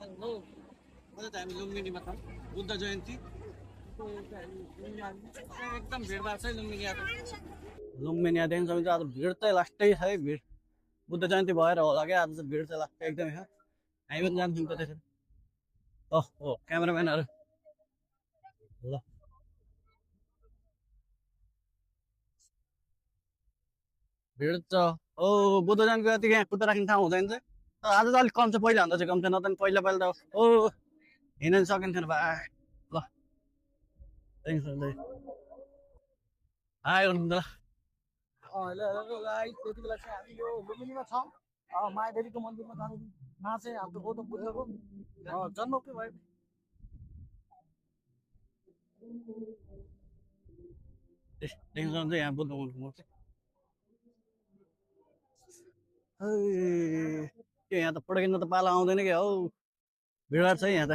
Hello आज त हामी लुम्बिनीमा छौँ बुद्ध जयन्ती एकदम भिडभाड छ लुम्बिनी लुम्बिनी यहाँदेखि सकिन्छ आज भिड चाहिँ लास्टै छ है भिड बुद्ध जयन्ती भएर होला क्या आज चाहिँ भिड चाहिँ लास्टै एकदमै छ हामी पनि जान्छौँ त त्यसरी हो क्यामेराम्यानहरू ल भिड छ ओ बुद्ध जयन्ती यतिको यहाँ खुट्टा राख्ने ठाउँ हुँदैन चाहिँ तर आज चाहिँ अलिक कम छ पहिला भन्दा चाहिँ कम छ न त पहिला पहिला त ओ हिँड्न सकिन्थेन बा ल हाई गर्नु त हेलो गाइस त्यति बेला चाहिँ हामी यो लुम्बिनीमा छौँ मायादेवीको मन्दिरमा जानुमा चाहिँ हाम्रो गौतम बुद्धको जन्म के भयो टेन्सन चाहिँ यहाँ बुद्धको मूर्ति के यहाँ त फोटो खिच्न त पाला आउँदैन क्या हौ भिडभाड छ यहाँ त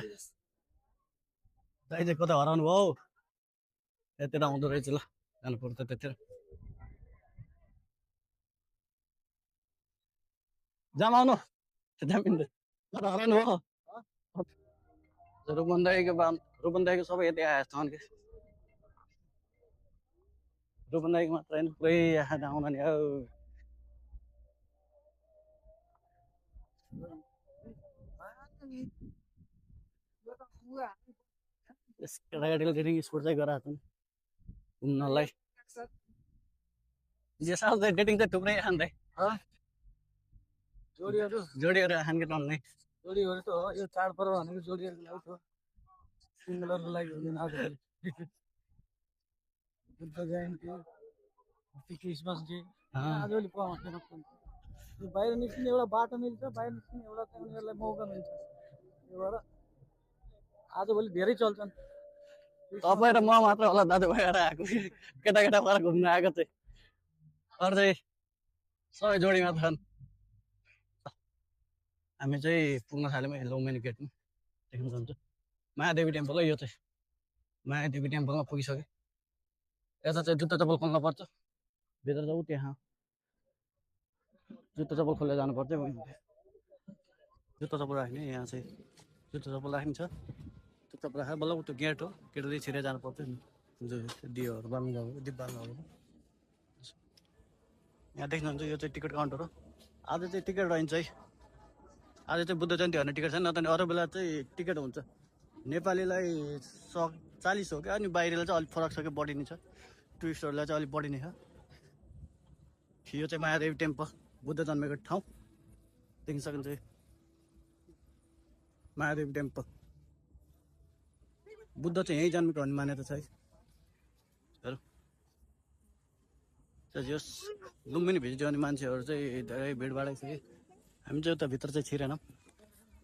दाइ चाहिँ कता हराउनु भयो यतिर आउँदो रहेछ ल जानु पर्छ त्यतिर जाम आउनु जामिन कता हराउनु हो रूपन दाईको सबै यति आएछ कि रूपन दाईको मात्र होइन पुरै आँखा आउँदा नि हौ यस केटाकेटीले धेरै स्पोर्ट चाहिँ गराएको छन् घुम्नलाई जे साल चाहिँ डेटिङ चाहिँ थुप्रै खान् दाइ जोडीहरू खान् कि टन्नै जोडीहरू त हो यो चाडपर्व भनेको जोडीहरूको लागि हो सिङ्गलहरूको लागि हुँदैन आज बुद्ध जयन्ती क्रिसमस डे आजभोलि पाउँदैन यो बाहिर निस्किने एउटा बाटो मिल्छ बाहिर निस्किने एउटा चाहिँ उनीहरूलाई मौका मिल्छ त्यही भएर आजभोलि धेरै चल्छन् तपाईँ र म मात्र होला दाजुभाइ भएर आएको केटाकेटा भएर घुम्न आएको चाहिँ अरू चाहिँ सबै जोडीमा छन् हामी चाहिँ पुग्न थाल्यौँ लुम्बिनी गेटमा देख्न सक्छ महादेवी टेम्पल हो यो चाहिँ महादेवी टेम्पलमा पुगिसक्यो यता चाहिँ जुत्ता चप्पल खोल्न पर्छ भित्र जाउँ त्यहाँ जुत्ता चप्पल खोलेर जानुपर्छ जुत्ता चप्पल राख्ने यहाँ चाहिँ जुत्ता चप्पल राखिन्छ जुत्ता चप्पल राखेर बल्ल त्यो गेट हो गेटदेखि छिरेर जानुपर्छ नि दियोहरू बाल्नु गएको दीप बाल्नु गएको यहाँ देख्नुहुन्छ यो चाहिँ टिकट काउन्टर हो आज चाहिँ टिकट रहन्छ है आज चाहिँ बुद्ध जयन्ती भन्ने टिकट छैन न त अरू बेला चाहिँ टिकट हुन्छ नेपालीलाई 40 हो क्या अनि बाहिरलाई चाहिँ अलिक फरक छ क्या बढी नै छ टुरिस्टहरूलाई चाहिँ अलिक बढी नै छ यो चाहिँ महादेवी टेम्पल बुद्ध जन्मेको ठाउँ देख्न सकिन्छ महादेवी टेम्पल बुद्ध चाहिँ यहीँ जन्मेको भन्ने मान्यता छ है जस लुम्बिनी भिजिट गर्ने मान्छेहरू चाहिँ धेरै भिडभाडै छ कि हामी चाहिँ उता भित्र चाहिँ छिरेनौँ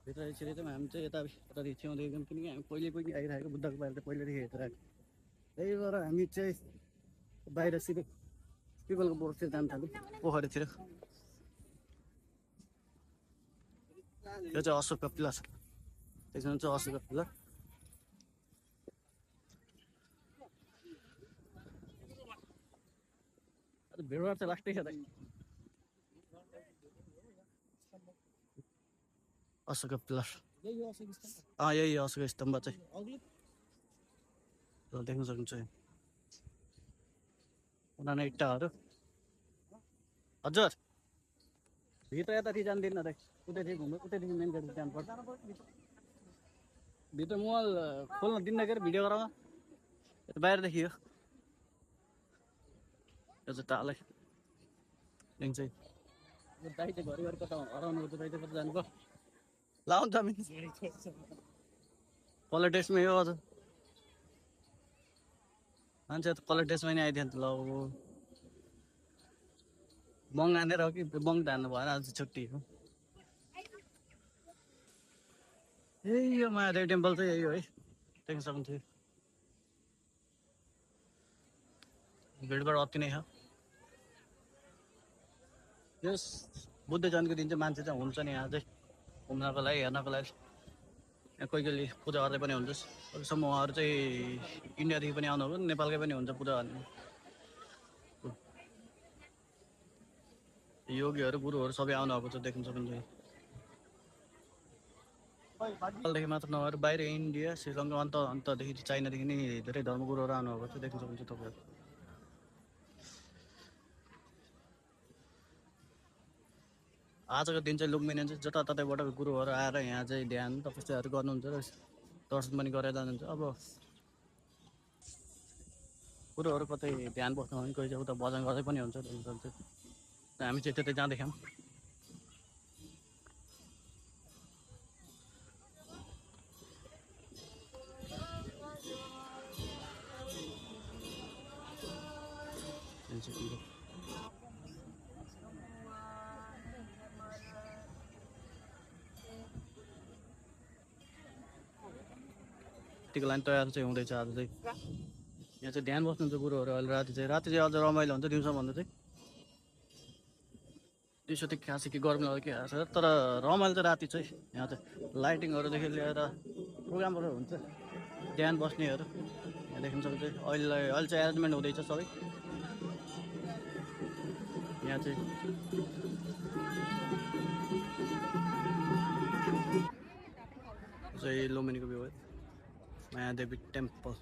भित्र चाहिँ छिरे चाहिँ हामी चाहिँ यतादेखि छेउँदै एकदम किनकि हामी पहिले आइरहेको बुद्धको बाहिर चाहिँ पहिलेदेखि हेरिरहेको त्यही भएर हामी चाहिँ बाहिर सिधै पिपलको बोर्डतिर जानु थाल्यौँ पोखरीतिर यो चाहिँ अशोकको पिलर छ त्यसमा चाहिँ अशोकको पिलर भिडभाड चाहिँ लास्टै छ त अशोकको पिलर यही अशोक स्तम्भ चाहिँ देख्न सक्नुहुन्छ पुरानो इट्टाहरू हजुर भित्र यतातिर जान्दिनँ त उतैदेखि घुम्नु उतैदेखि मेन गेट जानुपर्छ भित्र मोबाइल खोल्न दिन्न के अरे भिडियो गराउन यता बाहिरदेखि हो यो चाहिँ तालै लिन्छ यो दाइ चाहिँ घरिघरि कता हराउनु दाइ चाहिँ कता जानुभयो लाउनु त कलर टेस्टमै हो अझ मान्छे त कलर टेस्टमै नै आइदियो नि त ल बङ हानेर हो कि बङ त हान्नु भएर आज छुट्टी हो यही यो महादेवी टेम्पल चाहिँ यही हो है देख्न सक्नुहुन्थ्यो भिडभाड अति नै छ यस बुद्ध जयन्तीको दिन चाहिँ मान्छे चाहिँ हुन्छ नि यहाँ चाहिँ घुम्नको लागि हेर्नको लागि यहाँ कोही कोहीले पूजा गर्दै पनि हुन्छ अहिलेसम्म उहाँहरू चाहिँ इन्डियादेखि पनि आउनुभयो नेपालकै पनि हुन्छ पूजा गर्ने योगीहरू गुरुहरू सबै आउनुभएको छ देख्न सक्नुहुन्छ नेपालदेखि मात्र नभएर बाहिर इन्डिया श्रीलङ्का अन्तदेखि चाइनादेखि नि धेरै धर्मगुरुहरू आउनुभएको छ देख्न सक्नुहुन्छ तपाईँहरू। आजको दिन चाहिँ लुम्बिनी चाहिँ जताततैबाट गुरुहरू आएर यहाँ चाहिँ ध्यान तपस्याहरू गर्नुहुन्छ र दर्शन पनि गरेर जानुहुन्छ। अब गुरुहरू कतै ध्यान बस्नु भने कोही चाहिँ उता भजन गर्दै पनि हुन्छ। हामी चाहिँ त्यतै जाँदैछौँ। यतिको लाइन तयार चाहिँ हुँदैछ आज चाहिँ। यहाँ चाहिँ ध्यान बस्नुहुन्छ गुरुहरू। अहिले राति चाहिँ अझ रमाइलो हुन्छ दिउँसोभन्दा चाहिँ। दिउँसो चाहिँ खासै के गर्मी लाग्यो के आएको छ, तर रमाइलो चाहिँ राति चाहिँ। यहाँ चाहिँ लाइटिङहरूदेखि लिएर प्रोग्रामहरू हुन्छ, ध्यान बस्नेहरू यहाँ देख्न सक्नुहुन्छ। अहिले चाहिँ एरेन्जमेन्ट हुँदैछ सबै यहाँ चाहिँ। चाहिँ लुम्बिनीको भ्यू है, मायादेवी टेम्पल।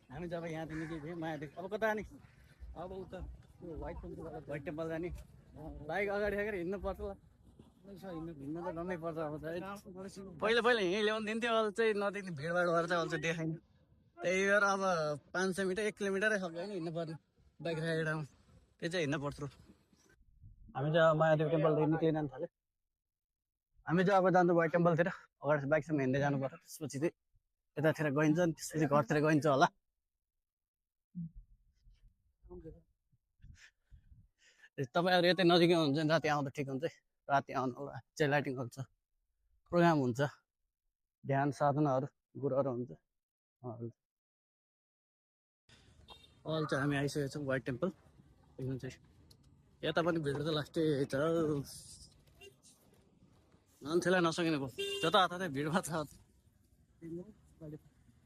हामी जब यहाँदेखि निस्कियो मायादेवी, अब कता जाने? अब उता व्हाइट टेम्पल जाने। बाइक अगाडि राखेर हिँड्नु पर्छ होला, हिँड्नु त डन्नै पर्छ। अब चाहिँ पहिला यहीँ ल्याउनु दिन्थ्यो, अहिले चाहिँ नदिने भिडभाड भएर चाहिँ अहिले चाहिँ देखाइन। त्यही भएर अब 500 मिटर 1 किलोमिटरै सक्यो भने हिँड्नु पर्ने बाइक राखेर। त्यो चाहिँ हिँड्नु पर्छ। हामी चाहिँ अब मायादेवी टेम्पलदेखि निक्लिन थाल्यो। हामी चाहिँ अब जान्छौँ व्हाइट टेम्पलतिर। अगाडि बाइकसँग हिँड्दै जानु पर्छ, त्यसपछि चाहिँ यतातिर गइन्छ, त्यसपछि घरतिर गइन्छ होला। तपाईँहरू यतै नजिकै हुन्छ नि, राति आउँदा ठिक हुन्छ। राति आउनु होला, चाहिँ लाइटिङ हुन्छ, प्रोग्राम हुन्छ, ध्यान साधनाहरू गुरुहरू हुन्छ। अहिले चाहिँ हामी आइसकेको छौँ व्हाइट टेम्पल। देख्नु चाहिँ यता पनि भिड त लास्टै छ, मान्छेलाई नसकिने भयो। जताततै भिडमा छ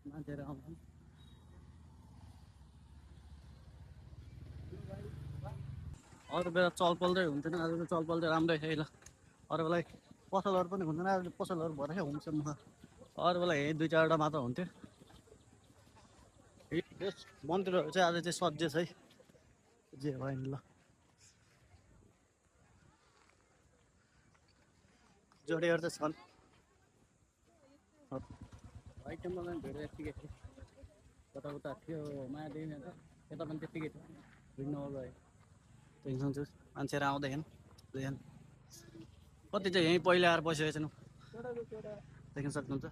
मान्छेहरू आउँछन्। अरू बेला चलपल चाहिँ हुन्थेन, आज चाहिँ चलपल चाहिँ राम्रै छ। ल अरू बेला पसलहरू पनि हुन्थेन, आज पसलहरू भएर होमस्टेमा। अरू बेला यहीँ 2-4वटा मात्र हुन्थ्यो। यस मन्दिरहरू चाहिँ आज चाहिँ सज्जै छ है, जे भयो नि। ल जोडीहरू चाहिँ छन्। व्हाइट टेम्पलमा भिड यत्तिकै थियो, कताउता थियो मायादेवीमा त यता पनि त्यत्तिकै थियो, भिड नगयो। टेन्सन छु मान्छेहरू आउँदैछन्। कति चाहिँ यहीँ पहिला आएर बसिरहेको छन्, देख्न सक्नुहुन्छ।